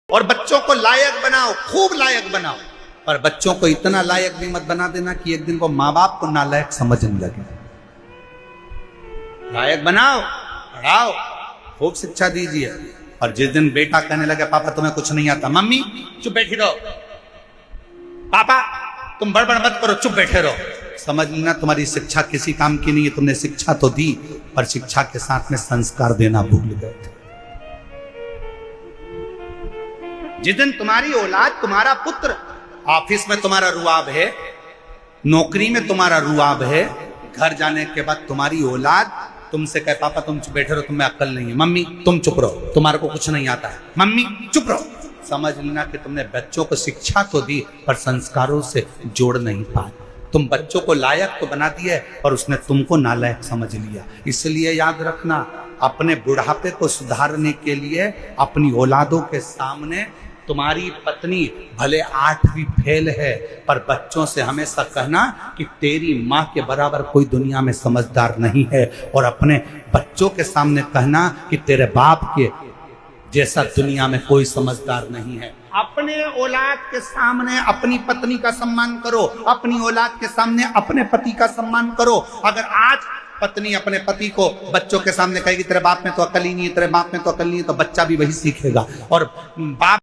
और बच्चों को लायक बनाओ, खूब लायक बनाओ, पर बच्चों को इतना लायक भी मत बना देना कि एक दिन वो माँ बाप को नालायक समझने लगे। लायक बनाओ, पढ़ाओ, खूब शिक्षा दीजिए। और जिस दिन बेटा कहने लगे पापा तुम्हें कुछ नहीं आता, मम्मी चुप बैठी रहो, पापा तुम बड़बड़ मत करो, चुप बैठे रहो, समझ लेना तुम्हारी शिक्षा किसी काम की नहीं है। तुमने शिक्षा तो दी पर शिक्षा के साथ में संस्कार देना भूल गए थे। जिस दिन तुम्हारी औलाद, तुम्हारा पुत्र ऑफिस में तुम्हारा रुआब है, नौकरी में तुम्हारा रुआब है, घर जाने के बाद तुम्हारी औलाद तुमसे कहे पापा तुम चुप बैठे रहो, तुम्हें अक्ल नहीं है, मम्मी तुम चुप रहो, तुम्हारे को कुछ नहीं आता है, मम्मी चुप रहो, समझ लेना कि तुमने बच्चों को शिक्षा तो दी पर संस्कारों से जोड़ नहीं पाए। तुम बच्चों को लायक तो बना दिए पर उसने तुमको नालायक समझ लिया। इसलिए याद रखना, अपने बुढ़ापे को सुधारने के लिए अपनी औलादों के सामने तुम्हारी पत्नी भले 8वीं फेल है पर बच्चों से हमेशा कहना कि तेरी माँ के बराबर कोई दुनिया में समझदार नहीं है, और अपने बच्चों के सामने कहना कि तेरे बाप के जैसा दुनिया में कोई समझदार नहीं है। अपने औलाद के सामने अपनी पत्नी का सम्मान करो, अपनी औलाद के सामने अपने पति का सम्मान करो। अगर आज पत्नी अपने पति को बच्चों के सामने कहेगी तेरे बाप में तो अकल ही नहीं है, तेरे बाप में तो अकल नहीं है, तो बच्चा भी वही सीखेगा। और बाप